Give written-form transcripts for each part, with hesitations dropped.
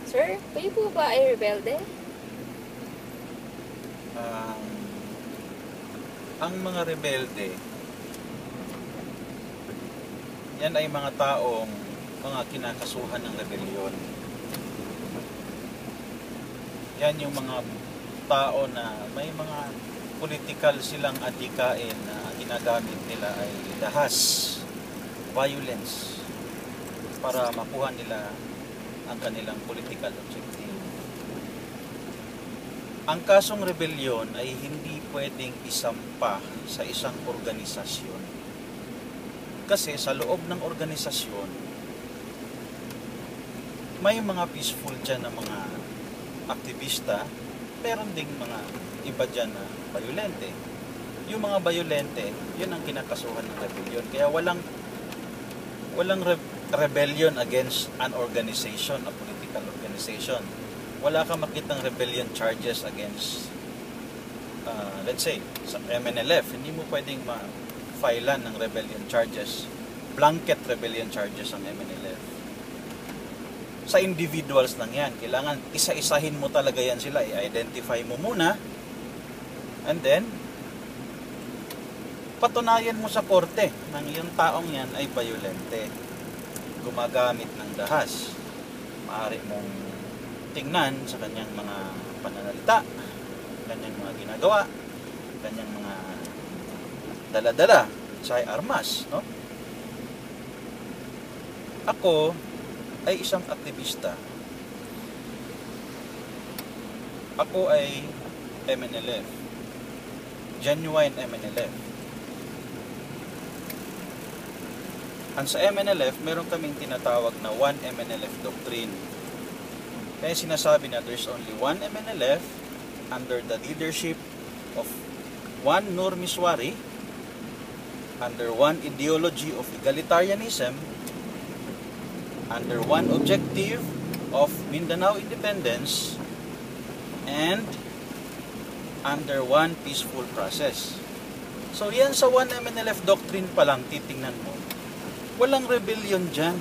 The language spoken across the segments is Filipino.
Sir, kayo po ba ay rebelde? Um, ang mga rebelde, yan ay mga taong mga kinakasuhan ng rebellion. Yan yung mga tao na may mga political silang adikain na ginagamit nila ay dahas, violence, para makuha nila ang kanilang political objective. Ang kasong rebellion ay hindi pwedeng isampa sa isang organisasyon. Kasi sa loob ng organisasyon, may mga peaceful dyan na mga aktivista, meron ding mga iba dyan na bayolente. Yung mga bayolente, yun ang kinakasuhan ng rebellion. Kaya walang rebellion against an organization, a political organization. Wala kang makitang rebellion charges against, let's say, sa MNLF. Hindi mo pwedeng ma-filean ng rebellion charges, blanket rebellion charges ang MNLF. Sa individuals lang yan. Kailangan isa-isahin mo talaga yan sila. I-identify mo muna. And then, patunayan mo sa korte ng yung taong yan ay bayolente. Gumagamit ng dahas. Maaari mong tingnan sa kanyang mga pananalita, kanyang mga ginagawa, kanyang mga dala-dala sa armas, no? Ako ay isang aktivista. Ako ay MNLF. Genuine MNLF. Ang sa MNLF, meron kaming tinatawag na One MNLF Doctrine. Kaya sinasabi na there's only one MNLF under the leadership of one Nur Miswari, under one ideology of egalitarianism, under one objective of Mindanao independence, and under one peaceful process. So yan sa one MNLF doctrine pa lang, titingnan mo, walang rebellion dyan.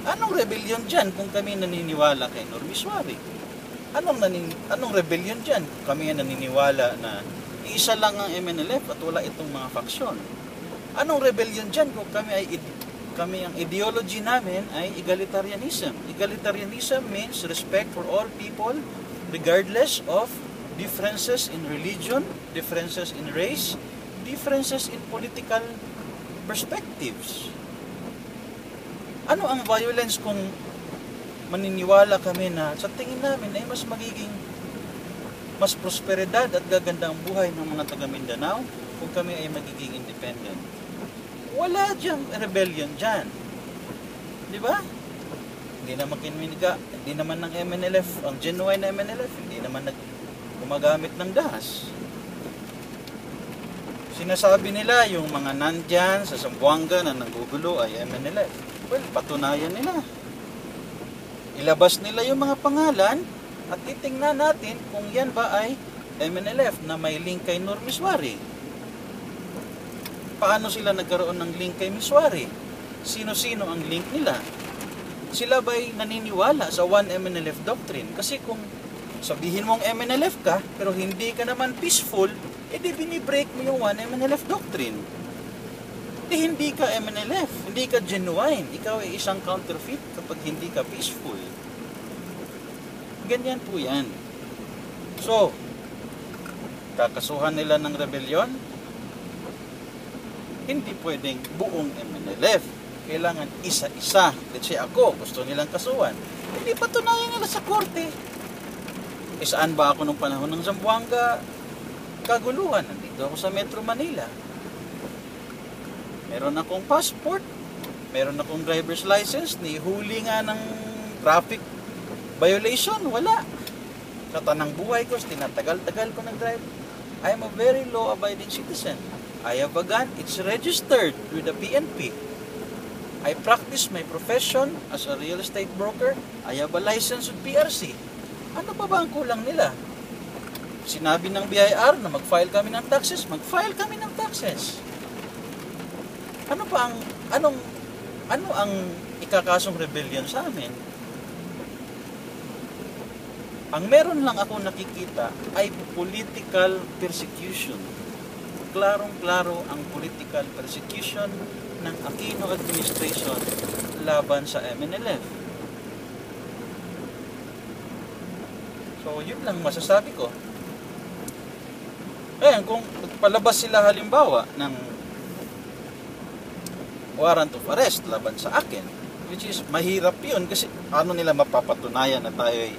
Anong rebellion dyan kung kami naniniwala kay Nur Miswari? Anong rebellion dyan? Kami naniniwala na isa lang ang MNLF at wala itong mga faksyon. Anong rebellion dyan kung kami ang ideology namin ay egalitarianism? Egalitarianism means respect for all people regardless of differences in religion, differences in race, differences in political perspectives. Ano ang violence kung maniniwala kami na sa tingin namin ay mas prosperidad at gaganda ang buhay ng mga taga Mindanao kung kami ay magiging independent? Wala diyang rebellion dyan. Di ba? Hindi naman ng MNLF, ang genuine na MNLF, hindi naman gumagamit ng dahas. Sinasabi nila yung mga nandyan sa Zamboanga na nanggugulo ay MNLF. Well, patunayan nila. Ilabas nila yung mga pangalan at titingnan natin kung yan ba ay MNLF na may link kay Nur Miswari. Paano sila nagkaroon ng link kay Miswari? Sino-sino ang link nila? Sila ba'y naniniwala sa one MNLF doctrine? Kasi kung sabihin mong MNLF ka, pero hindi ka naman peaceful, edi binibreak mo yung one MNLF doctrine. Hindi ka MNLF, hindi ka genuine, ikaw ay isang counterfeit kapag hindi ka peaceful. Ganyan po yan. So, kakasuhan nila ng rebellion, hindi pwedeng buong MNLF. Kailangan isa-isa. Let's say ako, gusto nilang kasuhan. Hindi patunayan nila sa korte. Saan ba ako nung panahon ng Zamboanga? Kaguluhan, nandito ako sa Metro Manila. Meron akong passport, meron akong driver's license, nihuli nga ng traffic violation, wala. Sa tanang buhay ko, tinatagal-tagal ko nag-drive. I am a very law-abiding citizen. I have a gun, it's registered with the PNP. I practice my profession as a real estate broker. I have a license with PRC. Ano pa ba ang kulang nila? Sinabi ng BIR na mag-file kami ng taxes, mag-file kami ng taxes. Ano ang ikakasong rebellion sa amin? Ang meron lang ako nakikita ay political persecution. Klarong-klaro ang political persecution ng Aquino administration laban sa MNLF. So, yun lang masasabi ko. Ayan, kung palabas sila halimbawa ng warrant of arrest laban sa akin, which is mahirap yun kasi ano nila mapapatunayan na tayo ay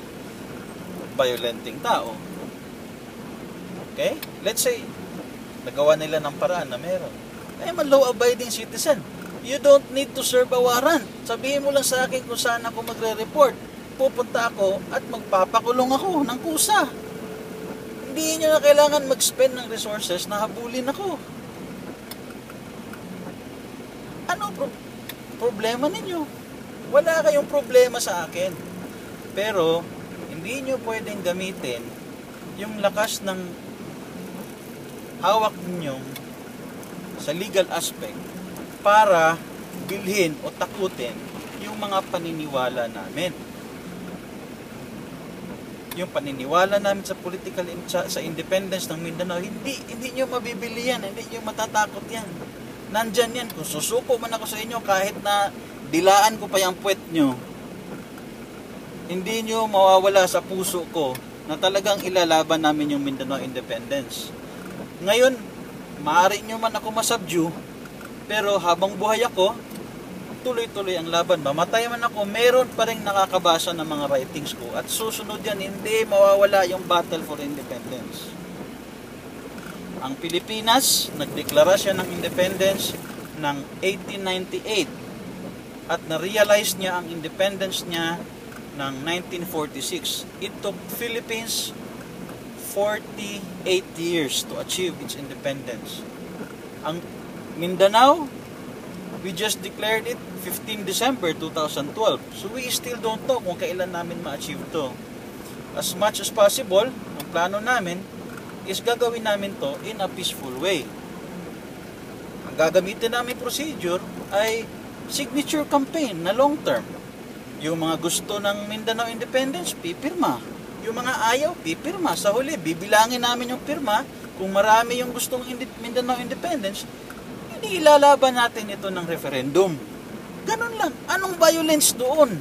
violenting tao. Okay? Let's say, nagawa nila ng paraan na meron. I'm a law-abiding citizen. You don't need to serve a warrant. Sabihin mo lang sa akin kung saan ako magre-report. Pupunta ako at magpapakulong ako ng kusa. Hindi nyo na kailangan mag-spend ng resources na habulin ako. Ano problema ninyo? Wala kayong problema sa akin. Pero, hindi nyo pwedeng gamitin yung lakas ng hawak ninyo sa legal aspect para bilhin o takutin yung mga paniniwala namin. Yung paniniwala namin sa political sa independence ng Mindanao, hindi nyo mabibili yan, hindi nyo matatakot yan. Nandyan yan. Kung susuko man ako sa inyo, kahit na dilaan ko pa yung puwet nyo, hindi nyo mawawala sa puso ko na talagang ilalaban namin yung Mindanao independence. Ngayon, maaari nyo man ako masubdue, pero habang buhay ako, tuloy-tuloy ang laban. Mamatay man ako, meron pa rin nakakabasa ng mga writings ko. At susunod yan, hindi mawawala yung battle for independence. Ang Pilipinas, nagdeklara siya ng independence ng 1898. At na-realize niya ang independence niya ng 1946. It took Philippines 48 years to achieve its independence. Ang Mindanao, we just declared it 15 December 2012. So we still don't know kung kailan namin ma-achieve to. As much as possible, ang plano namin is gagawin namin to in a peaceful way. Ang gagamitin namin procedure ay signature campaign na long term. Yung mga gusto ng Mindanao Independence, pipirma. Yung mga ayaw, pipirma. Sa huli, bibilangin namin yung pirma. Kung marami yung gustong Mindanao Independence, hindi ilalaban natin ito ng referendum. Ganun lang. Anong violence doon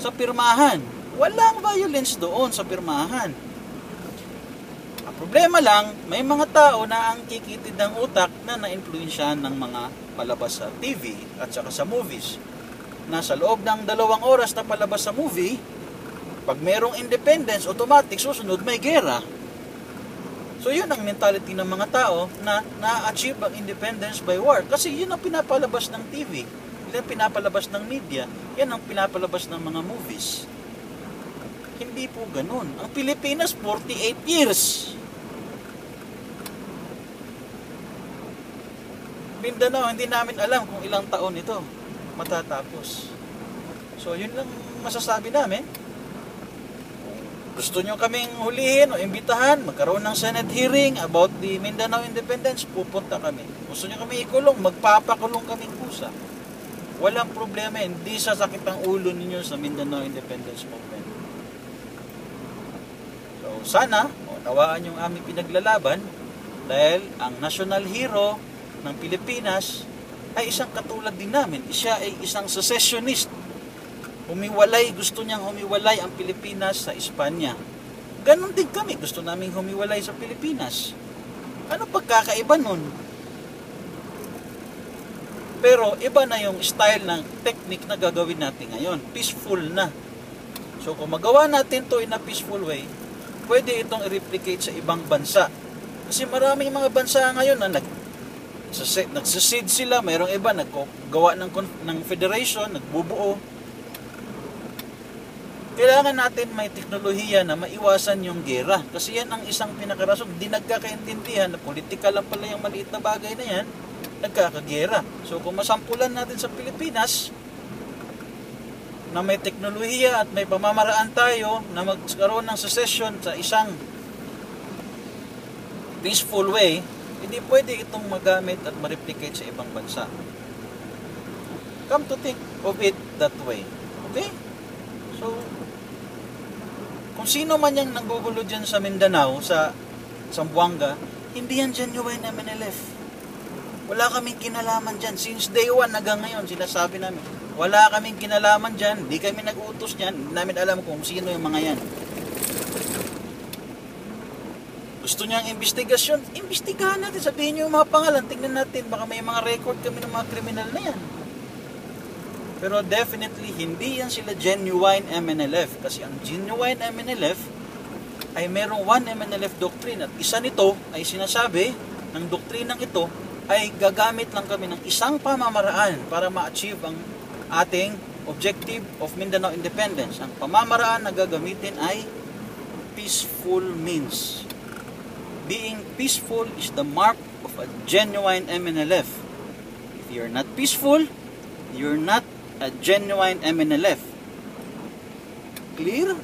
sa pirmahan? Walang violence doon sa pirmahan. Ang problema lang, may mga tao na ang kikitid ng utak na na-influensyahan ng mga palabas sa TV at saka sa movies. Nasa loob ng 2 oras na palabas sa movie, pag merong independence, automatic susunod may gera. So yun ang mentality ng mga tao na na-achieve ang independence by war. Kasi yun ang pinapalabas ng TV. Yun ang pinapalabas ng media. Yan ang pinapalabas ng mga movies. Hindi po ganun. Ang Pilipinas, 48 years. Mindanao, hindi namin alam kung ilang taon ito matatapos. So yun lang masasabi namin. Gusto nyo kaming hulihin o imbitahan, magkaroon ng Senate hearing about the Mindanao Independence, pupunta kami. Gusto nyo kami ikulong, magpapakulong kaming kusa. Walang problema, hindi sasakit ang ulo ninyo sa Mindanao Independence Movement. So sana, nawaan yung aming pinaglalaban dahil ang national hero ng Pilipinas ay isang katulad din namin. Siya ay isang secessionist. Humiwalay, gusto niyang humiwalay ang Pilipinas sa Espanya. Ganon din kami, gusto naming humiwalay sa Pilipinas. Ano pagkakaiba nun? Pero iba na yung style ng technique na gagawin natin ngayon. Peaceful na. So kung magawa natin to in a peaceful way, pwede itong i-replicate sa ibang bansa. Kasi maraming mga bansa ngayon na nagsisid sila, mayroong iba naggawa ng federation, nagbubuo. Kailangan natin may teknolohiya na maiwasan yung gera. Kasi yan ang isang pinakarason. Hindi nagkakaintindihan na politika lang pala yung maliit na bagay na yan, nagkakagera. So kung masampulan natin sa Pilipinas na may teknolohiya at may pamamaraan tayo na magkaroon ng secession sa isang peaceful way, hindi pwede itong magamit at ma-replicate sa ibang bansa. Come to think of it that way. Okay? So, Kung sino man yung nanggugulo dyan sa Mindanao, sa Zamboanga, hindi yan genuine MNLF. Wala kaming kinalaman dyan. Since day one hanggang ngayon, sinasabi namin, wala kaming kinalaman dyan, di kami nag-utos dyan, hindi namin alam kung sino yung mga yan. Gusto niyang investigasyon, imbestigahan natin, sabihin niyo yung mga pangalan, tingnan natin, baka may mga record kami ng mga kriminal na yan. Pero definitely, hindi yan sila genuine MNLF. Kasi ang genuine MNLF ay merong one MNLF doctrine. At isa nito ay sinasabi ng doktrinang ito ay gagamit lang kami ng isang pamamaraan para ma-achieve ang ating objective of Mindanao independence. Ang pamamaraan na gagamitin ay peaceful means. Being peaceful is the mark of a genuine MNLF. If you're not peaceful, you're not a genuine MNLF. Clear?